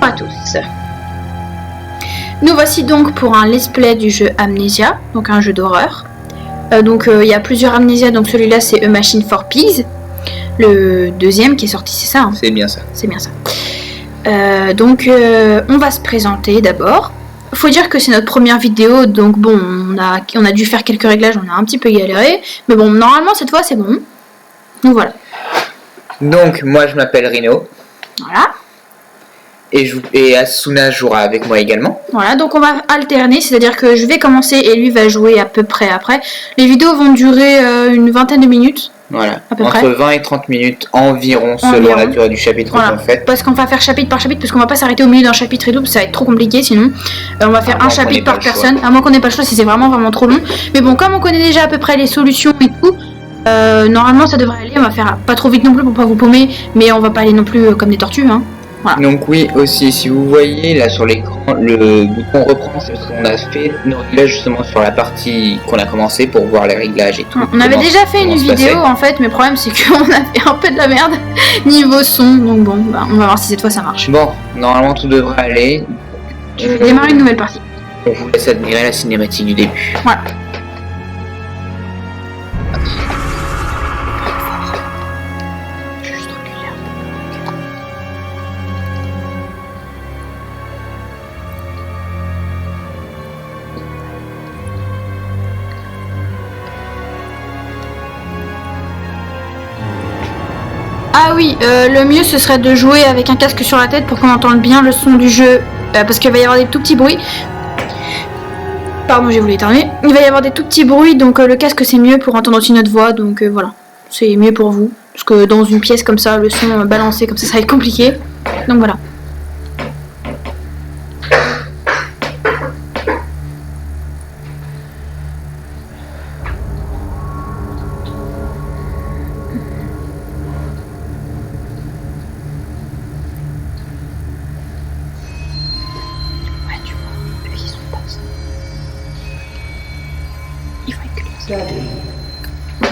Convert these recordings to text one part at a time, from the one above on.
à tous. Nous voici donc pour un let's play du jeu Amnesia, donc un jeu d'horreur. Il y a plusieurs Amnesia, donc celui-là c'est A Machine for Pigs. Le deuxième qui est sorti, c'est ça hein? C'est bien ça. C'est bien ça. On va se présenter d'abord. Faut dire que c'est notre première vidéo, donc bon, on a dû faire quelques réglages, on a un petit peu galéré. Mais bon, normalement cette fois c'est bon. Donc voilà. Donc moi je m'appelle Rino. Voilà. Et Asuna jouera avec moi également. Voilà, donc on va alterner, c'est-à-dire que je vais commencer et lui va jouer à peu près après. Les vidéos vont durer une vingtaine de minutes. Voilà, à peu entre près. 20 et 30 minutes environ, selon la durée du chapitre qu'on fait. Parce qu'on va faire chapitre par chapitre, parce qu'on va pas s'arrêter au milieu d'un chapitre et tout, ça va être trop compliqué sinon. On va faire un chapitre par personne, à moins qu'on n'ait pas le choix si c'est vraiment trop long. Mais bon, comme on connaît déjà à peu près les solutions et tout, normalement ça devrait aller. On va faire pas trop vite non plus pour pas vous paumer, mais on va pas aller non plus comme des tortues, hein. Voilà. Donc oui, aussi, si vous voyez là sur l'écran, le bouton reprend, c'est parce qu'on a fait nos réglages justement sur la partie qu'on a commencé pour voir les réglages et tout. On avait déjà fait une vidéo en fait, mais le problème c'est qu'on a fait un peu de la merde niveau son, donc bon, on va voir si cette fois ça marche. Bon, normalement tout devrait aller. Je vais démarrer une nouvelle partie. On vous laisse admirer la cinématique du début. Voilà. Ah oui, le mieux ce serait de jouer avec un casque sur la tête pour qu'on entende bien le son du jeu, parce qu'il va y avoir des tout petits bruits. Pardon, j'ai voulu éternuer. Il va y avoir des tout petits bruits, donc le casque c'est mieux pour entendre aussi notre voix, donc voilà. C'est mieux pour vous, parce que dans une pièce comme ça, le son balancé comme ça va être compliqué. Donc voilà.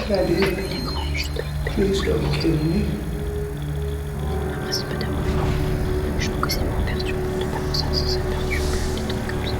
Daddy, please don't kill me. Après c'est pas d'amour. Je trouve que c'est moins perturbant de pas penser à ça perturbe des trucs comme ça.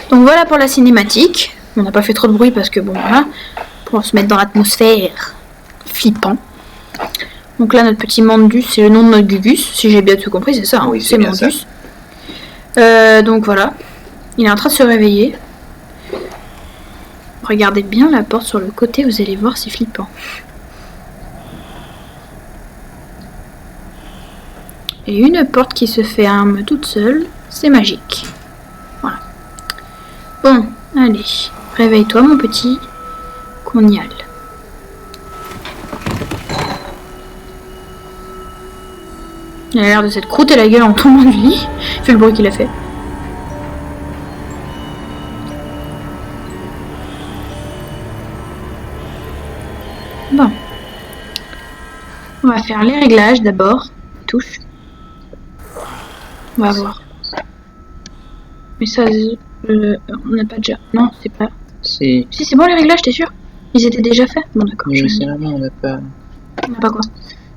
Donc voilà pour la cinématique. On n'a pas fait trop de bruit parce que bon voilà, pour se mettre dans l'atmosphère flippant. Donc là notre petit Mandus, c'est le nom de notre Gugus, si j'ai bien tout compris, c'est ça, hein, oui, c'est Mandus. Donc voilà, il est en train de se réveiller. Regardez bien la porte sur le côté, vous allez voir, c'est flippant. Et une porte qui se ferme toute seule, c'est magique. Voilà. Bon, allez, réveille-toi mon petit, qu'on y aille. Il a l'air de s'être croûté la gueule en tombant du lit. Vu le bruit qu'il a fait. Bon. On va faire les réglages d'abord. Touche. On va voir. Mais ça, on n'a pas déjà. Non, c'est pas. Si, c'est bon les réglages, t'es sûr? Ils étaient déjà faits? Bon, d'accord. Oui, c'est vraiment, on n'a pas. On n'a pas quoi?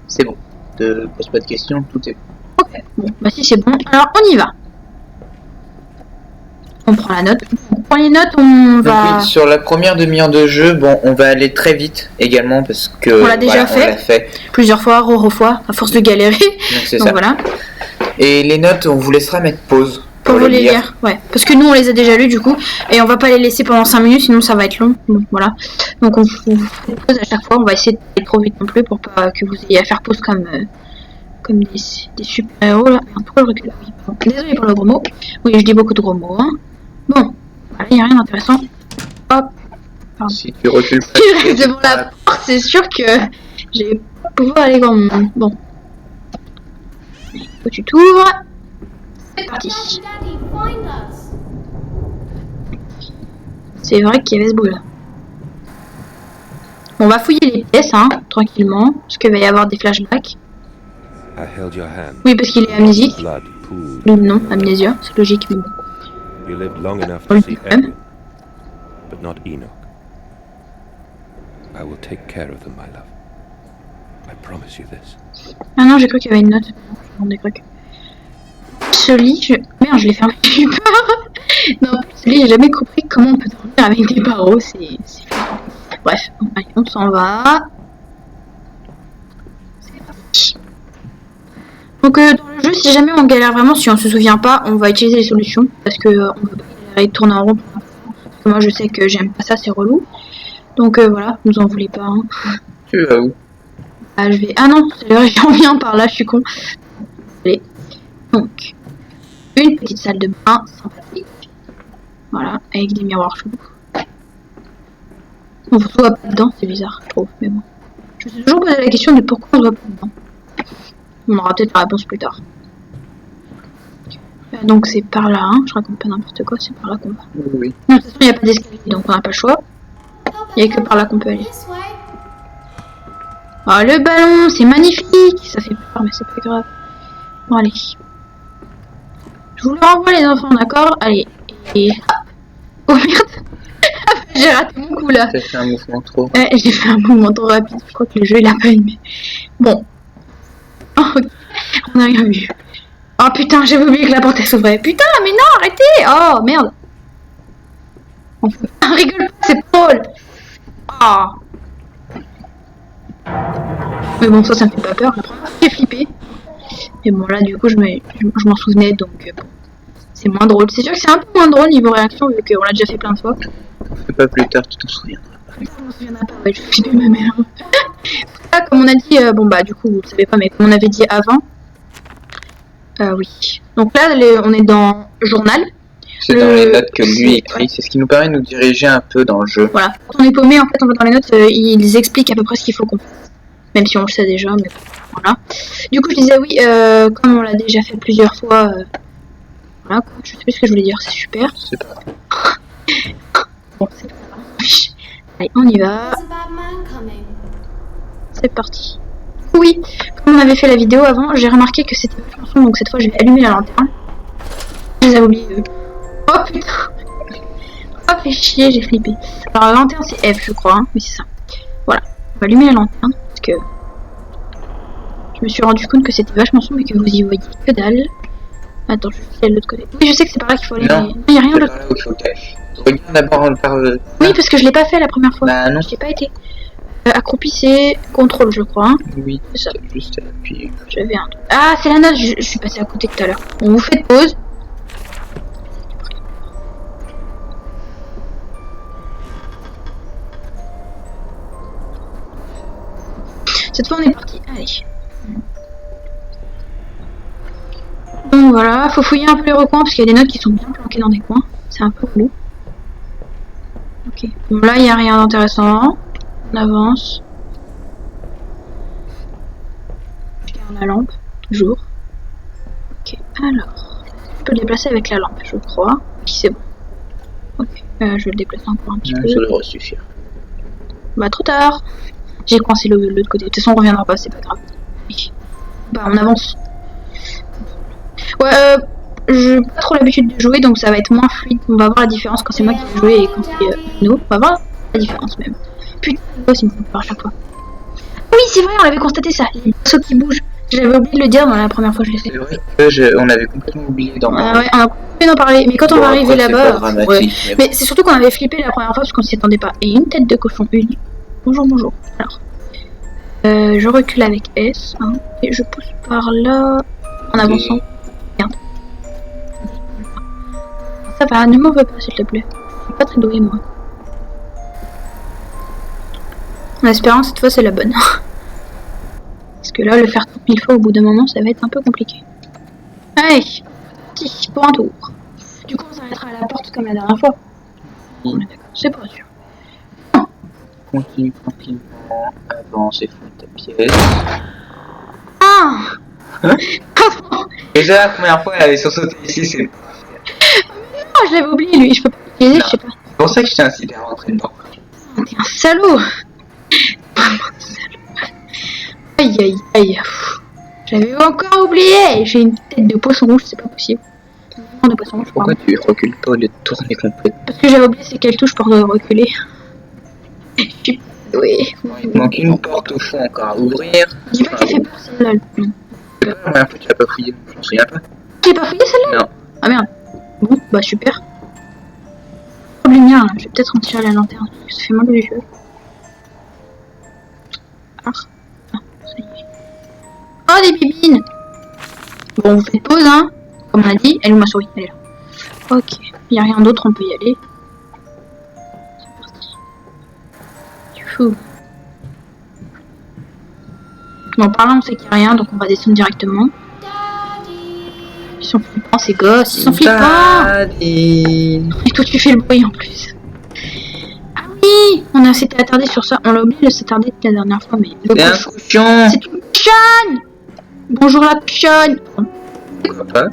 C'est bon. Ne pose pas de questions, tout est bon. Ok, bon, bah si c'est bon, alors on y va. On prend la note. On prend les notes, on va. Donc, oui, sur la première demi-heure de jeu, bon, on va aller très vite également parce que. On l'a déjà fait. On l'a fait plusieurs fois, fois, à force de galérer. Donc c'est ça. Voilà. Et les notes, on vous laissera mettre pause. Pour vous les lire, ouais. Parce que nous on les a déjà lus du coup. Et on va pas les laisser pendant 5 minutes, sinon ça va être long. Donc voilà. Donc on vous fait pause à chaque fois. On va essayer de pas trop vite non plus pour pas que vous ayez à faire pause comme des super-héros là. Pourquoi je recule? Désolé pour le gros mot. Oui, je dis beaucoup de gros mots. Hein. Bon, voilà, il n'y a rien d'intéressant. Hop, Pardon. Si tu recules pas, Si je reste devant la porte, c'est sûr que je vais pas pouvoir aller grand monde. Bon. Faut que tu t'ouvres. C'est parti. Daddy, find us. C'est vrai qu'il y avait ce bruit là. On va fouiller les pièces, hein, tranquillement, parce qu'il va y avoir des flashbacks. I held your hand. Oui, parce qu'il est amnésique. Blood pooled. Non, amnésia, c'est logique, mais bon. You lived long enough Oui, to see quand même. Edwin, but not Enoch. I will take care of them, my love. I promise you this. Ah non, j'ai cru qu'il y avait une note. Non, j'ai cru que... Ce lit, merde, je l'ai fermé, j'ai eu peur. Non, ce lit, j'ai jamais compris comment on peut dormir avec des barreaux, c'est flippant. Bref, bon, allez, on s'en va. C'est parti. Donc dans le jeu, si jamais on galère vraiment, si on se souvient pas, on va utiliser les solutions. Parce que on peut pas galérer, tourner en rond. Parce que moi je sais que j'aime pas ça, c'est relou. Donc voilà, vous en voulez pas. Hein. Tu vas où? Ah, je vais... Ah non, c'est vrai, j'en viens par là, je suis con. Allez. Donc, une petite salle de bain sympathique. Voilà, avec des miroirs chelous. On se voit pas dedans, c'est bizarre, je trouve, mais bon. Je me suis toujours posé la question de pourquoi on se voit pas dedans. On aura peut-être la réponse plus tard. Donc c'est par là, hein. Je raconte pas n'importe quoi, c'est par là qu'on va. Oui. Non, de toute façon, il n'y a pas d'escalier, donc on n'a pas le choix. Il n'y a que par là qu'on peut aller. This way. Oh, le ballon, c'est magnifique. Ça fait peur, mais c'est pas grave. Bon, allez. Je vous le renvoie, les enfants, d'accord? Allez. Et... Ah. Oh merde. J'ai raté mon coup, là. T'as fait un mouvement trop. Ouais, j'ai fait un mouvement trop rapide. Je crois que le jeu, il a pas aimé. Bon. Oh, ok. On a rien vu. Oh putain, j'avais oublié que la porte, elle s'ouvrait. Putain, mais non, arrêtez. Oh, merde. On rigole pas, c'est drôle. Ah. Mais bon, ça me fait pas peur. La première fois, j'ai flippé. Mais bon, là, du coup, je m'en souvenais, donc bon, c'est moins drôle. C'est sûr que c'est un peu moins drôle niveau réaction, vu qu'on l'a déjà fait plein de fois. Fais pas plus tard, tu t'en souviendras. Je m'en souviendrai pas, ouais, je vais flipper ma mère. Là, comme on a dit, bon, bah, du coup, vous le savez pas, mais comme on avait dit avant, oui. Donc là, on est dans journal. C'est dans les notes que lui écrit, c'est ce qui nous permet de nous diriger un peu dans le jeu. Voilà. Quand on est paumé, en fait, on va dans les notes, ils expliquent à peu près ce qu'il faut qu'on fasse. Même si on le sait déjà, mais voilà. Du coup, je disais oui, comme on l'a déjà fait plusieurs fois, voilà, quoi. Je sais plus ce que je voulais dire, c'est super. C'est pas Bon, c'est pas grave. Allez, on y va, There's a bad man coming. c'est parti. Oui, comme on avait fait la vidéo avant, j'ai remarqué que c'était vachement sombre, donc cette fois je vais allumer la lanterne. Je les avais oubliés, eux. Oh putain. Oh, fait chier, j'ai flippé. Alors la lanterne c'est F, je crois, hein. Oui, c'est ça. Voilà, on va allumer la lanterne, parce que je me suis rendu compte que c'était vachement sombre et que vous y voyez que dalle. Attends, je vais aller de l'autre côté. Oui, je sais que c'est par là qu'il faut aller, Non. mais il n'y a rien c'est d'autre. par là où il faut que t'ailles. Regarde d'abord par le... Oui, parce que je l'ai pas fait la première fois. Bah non. Je l'ai pas été. Accroupi, c'est contrôle, je crois. Hein. Oui, C'est ça. c'est juste à appuyer. J'avais un truc. Ah, c'est la note, je suis passée à côté tout à l'heure. On vous fait pause. Cette fois, on est parti. Allez. Donc voilà, faut fouiller un peu les recoins parce qu'il y a des notes qui sont bien planquées dans des coins. C'est un peu relou. Ok. Bon, là, il n'y a rien d'intéressant. On avance. Je garde la lampe, toujours. Ok, alors. Je peux le déplacer avec la lampe, je crois. Ok, c'est bon. Ok, je vais le déplacer encore un petit peu. Ça devrait suffire. Bah, trop tard. J'ai coincé l'autre côté. De toute façon, on reviendra pas, c'est pas grave. Oui. Bah, on avance. Ouais, j'ai pas trop l'habitude de jouer, donc ça va être moins fluide. On va voir la différence quand c'est moi qui vais jouer et quand c'est nous. On va voir la différence même. Putain, c'est une fois à chaque fois. Oui, c'est vrai, on avait constaté ça. Les persos qui bougent. J'avais oublié de le dire dans la première fois que je l'ai fait. C'est vrai que on avait complètement oublié d'en Ah parler. ouais, on a complètement d'en parler. Mais quand on va arriver après, c'est là-bas. pas dramatique, Ouais. mais Mais c'est surtout qu'on avait flippé la première fois parce qu'on s'y attendait pas. Et une tête de cochon, une. Bonjour, bonjour. Alors. Je recule avec S. Hein, et je pousse par là. En avançant. Merde. Ça va, ne m'en veux pas s'il te plaît. Je suis pas très douée moi. En espérant que cette fois c'est la bonne. Parce que là, le faire 30 000 fois au bout d'un moment, ça va être un peu compliqué. Allez, parti pour un tour. Du coup, on s'arrêtera à la porte comme la dernière fois. On est d'accord, c'est pas sûr. continue tranquillement. Avance et fouille ta pièce. Ah. Déjà, la première fois, elle avait sursauté ici, c'est Oh, je l'avais oublié lui, je peux pas l'utiliser, je sais pas. pour ça que je t'ai incité à rentrer dedans. T'es un salaud. Vraiment un salaud. Aïe aïe aïe. Pff. J'avais encore oublié. J'ai une tête de poisson rouge, c'est pas possible. De poisson rouge, Pourquoi pardon. tu recules pas au lieu de tourner complètement? Parce que j'avais oublié c'est quelle touche pour reculer. Oui. Il manque une porte au fond encore à ouvrir. Dis pas qu'elle fait peur celle-là. Non. C'est pas la première fois que tu l'as pas fouillé, je m'en souviens pas. J'ai pas fouillé celle-là? Non. Ah merde. Bon, bah super. Oh, lumière là, je vais peut-être en tirer la lanterne. Ça fait mal aux yeux. Ah, ça y est. Oh, des bibines! Bon, vous faites pause, hein. Comme on a dit, elle est où ma souris? Elle est là. Ok, il n'y a rien d'autre, on peut y aller. C'est parti. Fou. Bon, par là, on sait qu'il n'y a rien, donc on va descendre directement. Ils sont flippants, ces gosses, ils sont flippants! Daddy. Et toi, tu fais le bruit en plus. Ah oui! On s'était attardé sur ça, on l'a oublié de s'attarder la dernière fois, mais le C'est un cochon. cochon. C'est une cochonne! Bonjour la cochonne! Pourquoi pas?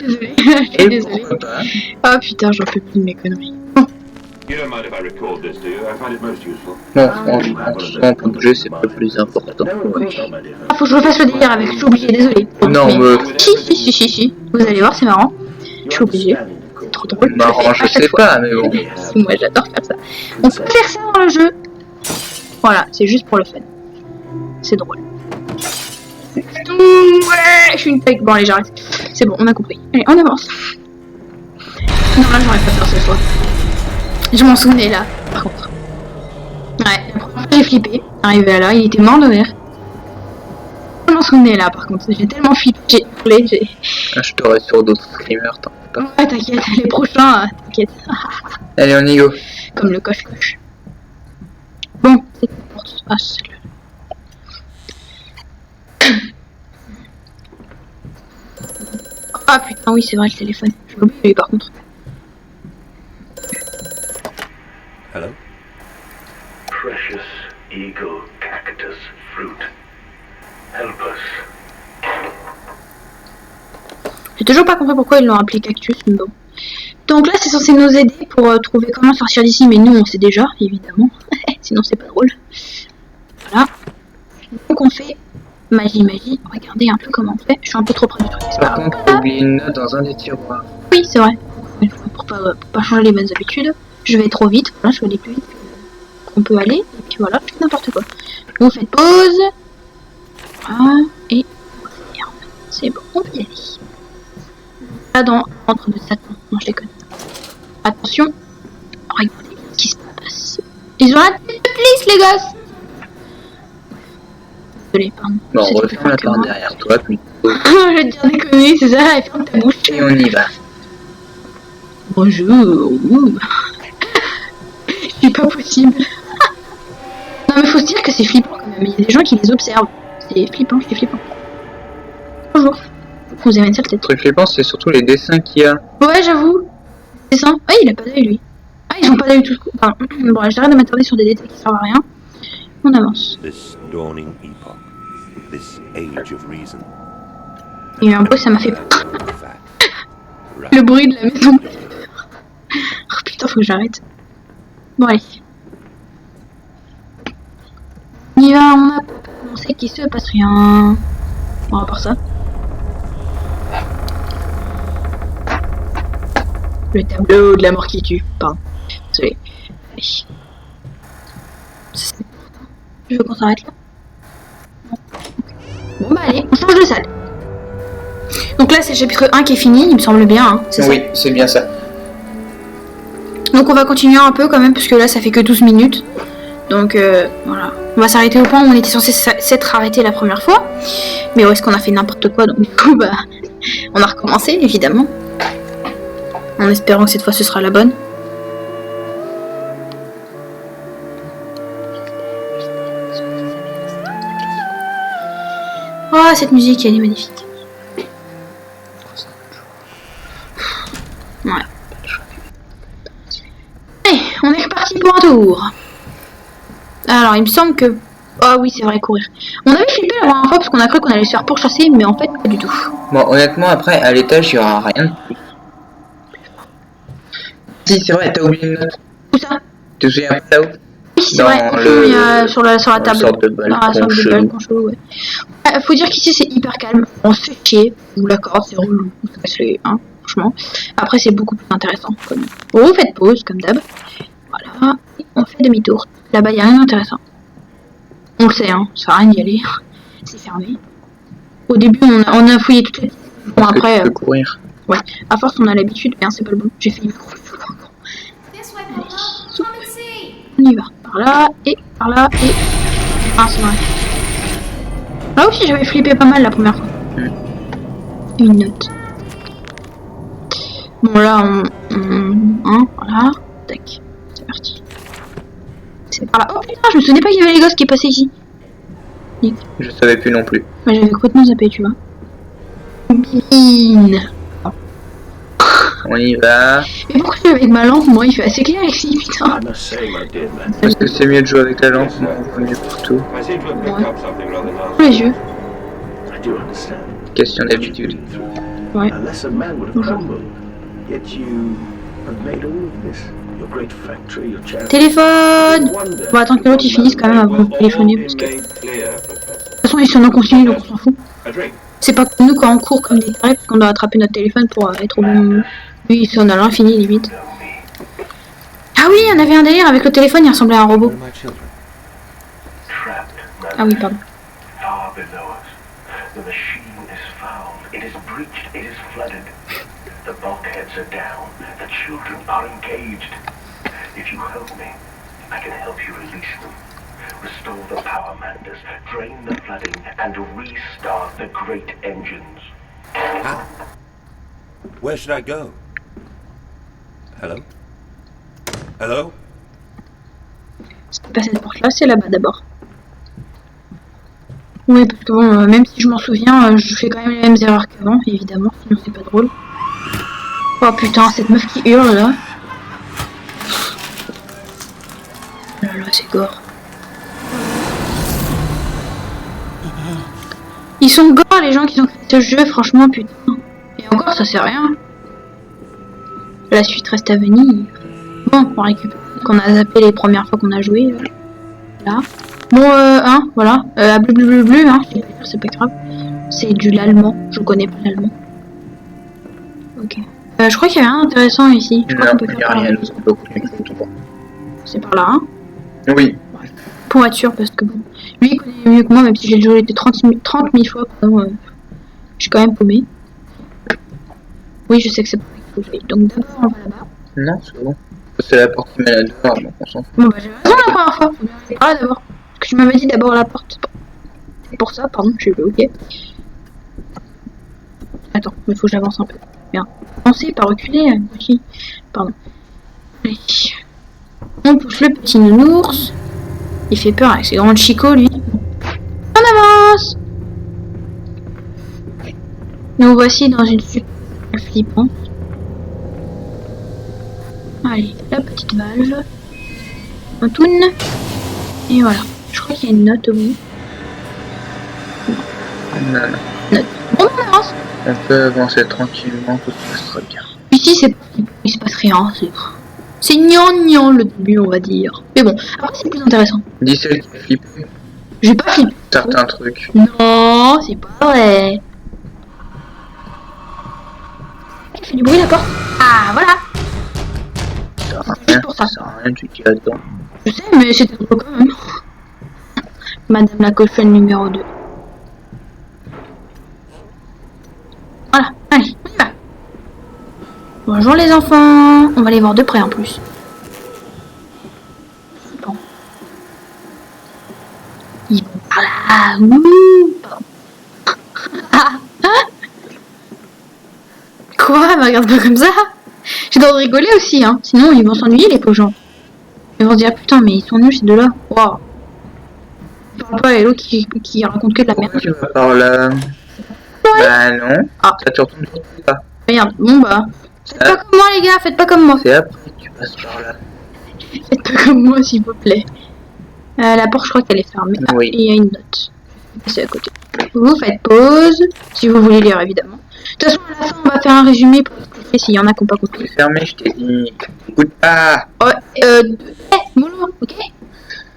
Désolée, je suis Et désolée. pourquoi pas? Oh putain, j'en peux plus de mes conneries. You don't mind if I record this, do you? I find it most useful. Bon, franchement, souvent pour le jeu, c'est pas le plus important. Ah, faut que je refasse le délire avec, je suis obligée, désolée. Non, mais Si. Vous allez voir, c'est marrant. Je suis obligée. C'est trop drôle. marrant, le fais à je chaque sais fois. pas, mais bon. Si, moi j'adore faire ça. On peut faire ça dans le jeu. Voilà, c'est juste pour le fun. C'est drôle. Ouais, je suis une taille. Bon, allez, j'arrête. C'est bon, on a compris. Allez, on avance. Non, là, j'aurais pas faire ce soir. Je m'en souvenais là, par contre. Ouais, la première fois j'ai flippé. Arrivé à là, il était mort de rire. Je m'en souvenais là, par contre. J'ai tellement flippé, j'ai hurlé, j'ai. Ah, je t'aurai sur d'autres streamers, t'en fais pas. Ouais, t'inquiète, les prochains, t'inquiète. Allez, on y go. Comme le coche-coche. Bon, c'est pour tout. Ah, c'est celle-là. Ah putain, oui, c'est vrai, le téléphone. Je l'ai oublié par contre. Hello? Precious eagle cactus fruit. Help us. J'ai toujours pas compris pourquoi ils l'ont appelé cactus, mais bon. Donc là, c'est censé nous aider pour trouver comment sortir d'ici, mais nous, on sait déjà, évidemment. Sinon, c'est pas drôle. Voilà. Donc on fait magie. Regardez un peu comment on fait. Je suis un peu trop près du truc. c'est pas Par grave. contre, j'ai oublié une note dans un des tiroirs. Oui, c'est vrai. Pour pas changer les bonnes habitudes, je vais trop vite. Voilà, je vais aller plus vite qu'on peut aller. Et puis voilà, je fais n'importe quoi. Vous faites pause. Voilà. Et c'est bon, on peut y aller. Là, dans l'entre de Satan. Non, je déconne. Attention. Regardez ce qui se passe. Ils ont la tête de police, les gosses. Désolé, pardon. Bon, C'est on plus referme fort la que porte moi. derrière toi, puis Je vais te dire des conneries, c'est ça, et ferme ta bouche. et on y va. Bonjour. C'est pas possible. Non mais faut se dire que c'est flippant quand même. Il y a des gens qui les observent. C'est flippant. Bonjour. Vous avez une sale Le tête. truc flippant, c'est surtout les dessins qu'il y a. Ouais, j'avoue. Dessin. Ah, il a pas d'œil lui. Ah, ils ont pas d'œil tout. Enfin, bon, j'arrête de m'attarder sur des détails qui servent à rien. On avance. This dawning epoch, this age of reason. Il y a eu un bruit, ça m'a fait peur. Fact. Le bruit de la maison. Oh putain, faut que j'arrête. Bon, allez. On y va, on sait qu'il se passe rien. Bon, à part ça. Le tableau de la mort qui tue. Pardon. Désolé. Allez. Je veux qu'on s'arrête là. Bon bah allez, on change de salle. Donc là c'est le chapitre 1 qui est fini, il me semble bien, hein, c'est Oui, c'est bien ça. ça. Donc on va continuer un peu quand même, parce que là ça fait que 12 minutes. Donc voilà. On va s'arrêter au point où on était censé s'être arrêté la première fois. Mais où est-ce qu'on a fait n'importe quoi, donc du coup bah on a recommencé évidemment. En espérant que cette fois ce sera la bonne. Oh, cette musique, elle est magnifique. Ouais. Allez, on est reparti pour un tour. Alors, il me semble que... Ah oui, c'est vrai, courir. On avait flippé la première fois parce qu'on a cru qu'on allait se faire pourchasser, mais en fait, pas du tout. Bon, honnêtement, après, à l'étage, il n'y aura rien de plus. Si, c'est vrai, t'as oublié une note. Où ça? Tu te souviens pas là-haut? Oui, c'est Dans vrai, le- il y a sur la dans table. une sorte de balcon Ah, sorte de chelou. balcon chelou, ouais. Faut dire qu'ici, c'est hyper calme. On se fait chier. Ou d'accord, c'est relou. C'est, hein, franchement. Après, c'est beaucoup plus intéressant. Quand même. Vous faites pause, comme d'hab. Voilà. Et on fait demi-tour. Là-bas, il n'y a rien d'intéressant. On le sait, hein. Ça sert à rien d'y aller. C'est fermé. Au début, on a fouillé toutes les... Bon, Parce que après... tu peux courir. Ouais, à force on a l'habitude, mais c'est pas le bon. J'ai fait une course. This way, Papa. Come and see. On y va. Par là, et par là, et... Ah, c'est vrai. Là aussi j'avais flippé pas mal la première fois. Une note. Bon là, hein, voilà. Tac. C'est parti. C'est par là. Oh putain, je me souvenais pas qu'il y avait les gosses qui passaient ici. Je savais plus non plus. Bah, j'avais complètement zappé, tu vois. Bine. On y va. Mais pourquoi je vais avec ma lampe, moi il fait assez clair ici, putain. I must say, my dear man, Parce que c'est mieux de jouer avec la lampe, mais on voit mieux partout. I seem to have picked up something rather Pour les nasty. yeux. I do understand. Question d'habitude. Ouais. A lesser man would have crumbled. Yet you have made all of this. Your great factory, your charity. Téléphone. Wonder. On va attendre que l'autre il finisse quand même avant de téléphoner parce que... De toute façon ils sont en continu donc on s'en fout. A drink. C'est pas comme nous quand on court comme des tarés parce qu'on doit attraper notre téléphone pour être au bon moment. Lui il sonne à l'infini limite. Ah oui, on avait un délire avec le téléphone, il ressemblait à un robot. Where are my children? Trapped, Ah oui, pardon. far below us. The machine is fouled. It is breached. It is flooded. The bulkheads are down. The children are engaged. If you help me, I can help you release them. Restore the power manders, drain the flooding, and restart the great engines. How? Where should I go? Hello? Hello? C'est pas cette porte là, c'est là-bas d'abord. Oui, parce que bon, même si je m'en souviens, je fais quand même les mêmes erreurs qu'avant, évidemment, sinon c'est pas drôle. Oh putain, cette meuf qui hurle là. Oh là là, c'est gore. Ils sont gore les gens qui ont créé ce jeu, franchement, putain. Et encore, ça sert à rien. La suite reste à venir. Bon, on récupère ce qu'on a zappé les premières fois qu'on a joué. Là. Bon, hein, voilà. Bleu, hein. C'est pas grave. C'est du l'allemand. Je connais pas l'allemand. Ok. Je crois qu'il y a rien d'intéressant ici. Je crois Non, qu'on peut il n'y a faire par rien là. d'autre. Beaucoup plus tout. C'est par là, hein. Oui. Pour être sûr, parce que bon. Lui, il connaît mieux que moi, même si j'ai joué 30 000 fois. Pardon, je suis quand même paumé. Oui, je sais que c'est pas qu'il faut jouer. Donc d'abord, on va là-bas. Non, c'est bon. C'est la porte qui mène à dehors, donc on s'en fout. Bon, bah, j'avais raison la première fois. C'est par là d'abord. Parce que tu m'avais dit d'abord la porte. C'est pour ça, pardon, je suis ok. Attends, il faut que j'avance un peu. Bien. Avancez, pas reculer, aussi. Pardon. Allez. On pousse le petit nounours. Il fait peur avec ses grands chicots, lui. On avance. Nous voici dans une super flippante. Allez, la petite valve. On tourne. Et voilà. Je crois qu'il y a une note au bout. Non, non. Note. Bon, on avance. On peut avancer tranquillement, tout se passera bien. Ici, c'est... il se passe rien. C'est gnangnan le début, on va dire. Mais bon, après, c'est plus intéressant. Dis celle qui flippe J'ai pas flippé. certains trucs. Non, c'est pas vrai. Elle fait du bruit, la porte. Ah, voilà. Ça sert à Juste rien, pour ça. ça sert à rien, tu te dis là-dedans. Je sais, mais c'était drôle quand même. Madame la cochonne numéro 2. Voilà, allez, on y va. Bonjour les enfants. On va les voir de près en plus. Bon. Ils vont par là. Ouh. Ah, hein. Quoi? Me regarde pas comme ça. J'ai le droit de rigoler aussi, hein. Sinon, ils vont s'ennuyer, les pauvres gens. Ils vont se dire, putain, mais ils sont nuls ces deux-là. Waouh. Je parle pas à l'autre qui raconte que de la merde. Pourquoi tu vas par là? Bah non. Ah. Ça tu retournes pas. Merde, bon bah. Faites pas comme moi, les gars, faites pas comme moi. C'est après que tu passes par là. Faites pas comme moi, s'il vous plaît. La porte, je crois qu'elle est fermée. Ah, Oui. il y a une note. C'est à côté. Vous faites pause, si vous voulez lire, évidemment. De toute façon, à la fin, on va faire un résumé pour expliquer s'il y en a qui n'ont pas compris. Fermé, je t'ai dit. Écoute pas. Mollo, ok.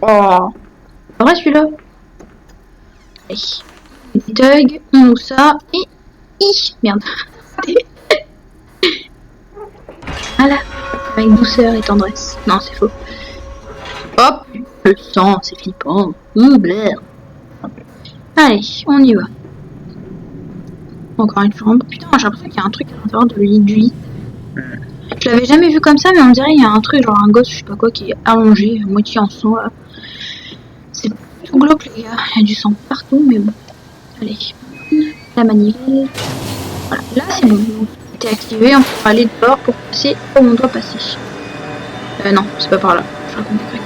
Oh. Pas vrai, celui-là. Allez. Tug, on ouvre ça, et... Merde. Voilà. Avec douceur et tendresse. Non, c'est faux. Hop, le sang, c'est flippant. Blair. Allez, on y va. Encore une chambre. Putain, j'ai l'impression qu'il y a un truc à l'intérieur de du lit. Je l'avais jamais vu comme ça, mais on dirait qu'il y a un truc, genre un gosse, je sais pas quoi, qui est allongé, à moitié en sang là. C'est tout glauque, les gars. Il y a du sang partout, mais bon. Allez. La manivelle. Voilà, là c'est bon. C'était activé, on peut aller dehors pour passer où on doit passer. Non, c'est pas par là. Je raconte des trucs.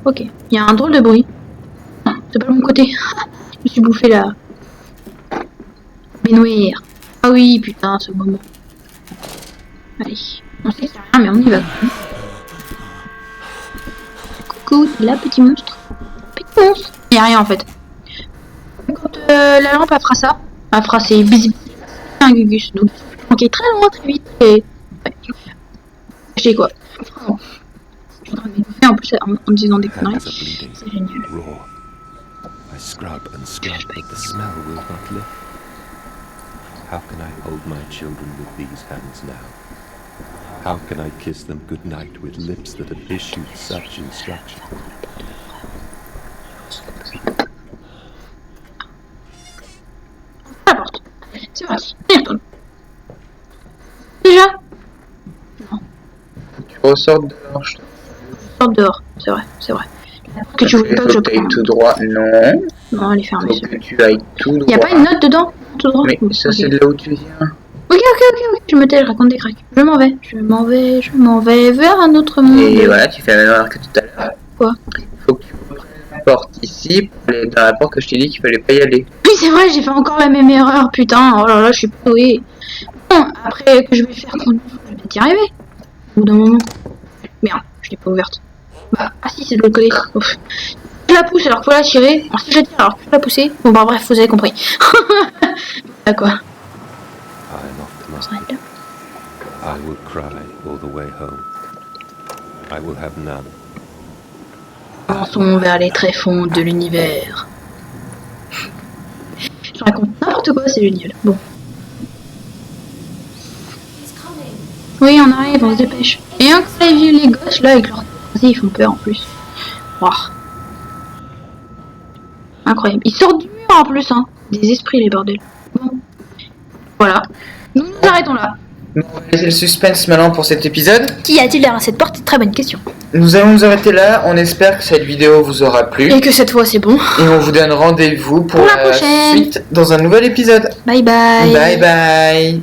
Ok, il y a un drôle de bruit. Non, c'est pas de mon côté. Je me suis bouffé la baignoire. Ah oui, putain, ce moment. Allez, on sait qu'il y a rien, mais on y va. Coucou, t'es là, petit monstre. Petit monstre. Il y a rien en fait. Quand la lampe elle fera ça, elle fera ses bisous. Un gugus, donc il est très loin, très vite. Et ouais. Je sais quoi. Vraiment. Je suis en train de m'étouffer en plus en disant des conneries. Hands are bleeding, C'est génial. raw. I scrub and scrub, but the smell will not lift. How can I hold my children with these hands now? How can I kiss them goodnight with lips that have issued such instruction? La porte. C'est parti. On y retourne. Déjà Tu ressors dehors, je sors dehors. C'est vrai, c'est vrai. Que tu voulais pas que je faut que tu ailles prenne. tout droit. Non. Non, elle est fermée. Faut que tu ailles tout droit. Y'a pas une note dedans? Tout droit. Mais ça, Ok. c'est de là où tu viens. Ok, je me tais, je raconte des cracks. Je m'en vais vers un autre monde. Et voilà, tu fais la même erreur que tout à l'heure. Quoi? Faut que tu reprennes la porte ici pour aller dans la porte que je t'ai dit qu'il fallait pas y aller. Oui, c'est vrai, j'ai fait encore la même erreur, putain. Oh là là, je suis pas douée. Bon, après que je vais faire qu'on je vais y arriver. Au bout d'un moment. Merde, je l'ai pas ouverte. Bah, ah si, c'est de l'autre côté. Ouf. Je la pousse alors qu'il faut la tirer. Alors si je la tire alors que je la pousser. Bon, bah bref, vous avez compris. Voilà quoi. I am off to On my s'arrête là. I will cry all the way home. I will have none. Avançons vers les tréfonds de l'univers. Je raconte n'importe quoi, c'est génial. Bon. He's coming. Oui, on arrive, on se dépêche. Et un coup, les gosses là avec leurs ils font peur en plus. Ouah. Incroyable. Ils sortent du mur en plus, hein. Des esprits, les bordels. Bon. Voilà. Nous nous arrêtons là. Bon, on va laisser le suspense maintenant pour cet épisode. Qui a-t-il derrière cette porte? Très bonne question. Nous allons nous arrêter là. On espère que cette vidéo vous aura plu. Et que cette fois c'est bon. Et on vous donne rendez-vous pour Pour la la prochaine. suite dans un nouvel épisode. Bye bye. Bye bye.